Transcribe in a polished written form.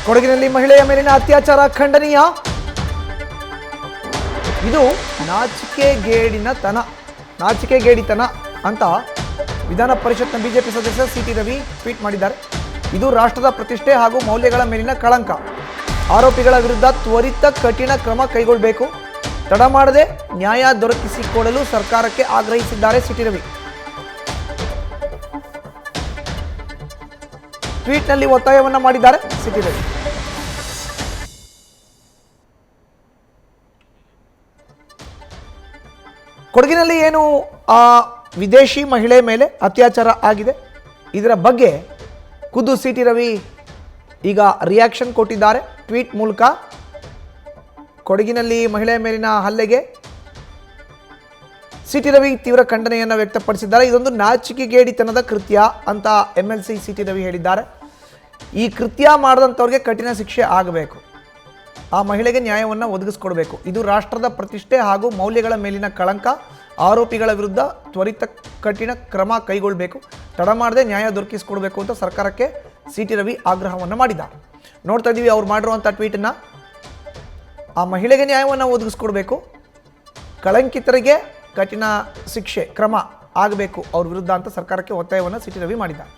ಕೊಡಗಿನಲ್ಲಿ ಮಹಿಳೆಯ ಮೇಲಿನ ಅತ್ಯಾಚಾರ ಖಂಡನೀಯ. ಇದು ನಾಚಿಕೆಗೇಡಿತನ ಅಂತ ವಿಧಾನ ಪರಿಷತ್ನ ಬಿಜೆಪಿ ಸದಸ್ಯ ಸಿಟಿ ರವಿ ಟ್ವೀಟ್ ಮಾಡಿದ್ದಾರೆ. ಇದು ರಾಷ್ಟ್ರದ ಪ್ರತಿಷ್ಠೆ ಹಾಗೂ ಮೌಲ್ಯಗಳ ಮೇಲಿನ ಕಳಂಕ. ಆರೋಪಿಗಳ ವಿರುದ್ಧ ತ್ವರಿತ ಕಠಿಣ ಕ್ರಮ ಕೈಗೊಳ್ಳಬೇಕು. ತಡ ಮಾಡದೆ ನ್ಯಾಯ ದೊರಕಿಸಿಕೊಡಲು ಸರ್ಕಾರಕ್ಕೆ ಆಗ್ರಹಿಸಿದ್ದಾರೆ ಸಿಟಿ ರವಿ. ಟ್ವೀಟ್ನಲ್ಲಿ ಒತ್ತಾಯವನ್ನು ಮಾಡಿದ್ದಾರೆ ಸಿಟಿ ರವಿ. ಕೊಡಗಿನಲ್ಲಿ ಏನು ವಿದೇಶಿ ಮಹಿಳೆ ಮೇಲೆ ಅತ್ಯಾಚಾರ ಆಗಿದೆ, ಇದರ ಬಗ್ಗೆ ಖುದ್ದು ಸಿಟಿ ರವಿ ಈಗ ರಿಯಾಕ್ಷನ್ ಕೊಟ್ಟಿದ್ದಾರೆ ಟ್ವೀಟ್ ಮೂಲಕ. ಕೊಡಗಿನಲ್ಲಿ ಮಹಿಳೆಯ ಮೇಲಿನ ಹಲ್ಲೆಗೆ ಸಿಟಿ ರವಿ ತೀವ್ರ ಖಂಡನೆಯನ್ನು ವ್ಯಕ್ತಪಡಿಸಿದ್ದಾರೆ. ಇದೊಂದು ನಾಚಿಕೆಗೇಡಿತನದ ಕೃತ್ಯ ಅಂತ MLC ಸಿಟಿ ರವಿ ಹೇಳಿದ್ದಾರೆ. ಈ ಕೃತ್ಯ ಮಾಡಿದಂಥವ್ರಿಗೆ ಕಠಿಣ ಶಿಕ್ಷೆ ಆಗಬೇಕು. ಆ ಮಹಿಳೆಗೆ ನ್ಯಾಯವನ್ನು ಒದಗಿಸ್ಕೊಡ್ಬೇಕು. ಇದು ರಾಷ್ಟ್ರದ ಪ್ರತಿಷ್ಠೆ ಹಾಗೂ ಮೌಲ್ಯಗಳ ಮೇಲಿನ ಕಳಂಕ. ಆರೋಪಿಗಳ ವಿರುದ್ಧ ತ್ವರಿತ ಕಠಿಣ ಕ್ರಮ ಕೈಗೊಳ್ಳಬೇಕು. ತಡ ಮಾಡದೆ ನ್ಯಾಯ ದೊರಕಿಸಿಕೊಡ್ಬೇಕು ಅಂತ ಸರ್ಕಾರಕ್ಕೆ ಸಿಟಿ ರವಿ ಆಗ್ರಹವನ್ನು ಮಾಡಿದ್ದಾರೆ. ನೋಡ್ತಾ ಇದ್ದೀವಿ ಅವ್ರು ಮಾಡಿರುವಂಥ ಟ್ವೀಟನ್ನು. ಆ ಮಹಿಳೆಗೆ ನ್ಯಾಯವನ್ನು ಒದಗಿಸ್ಕೊಡ್ಬೇಕು, ಕಳಂಕಿತರಿಗೆ ಕಠಿಣ ಶಿಕ್ಷೆ ಕ್ರಮ ಆಗಬೇಕು ಅವ್ರ ವಿರುದ್ಧ ಅಂತ ಸರ್ಕಾರಕ್ಕೆ ಒತ್ತಾಯವನ್ನು ಸಿಟಿ ರವಿ ಮಾಡಿದ್ದಾರೆ.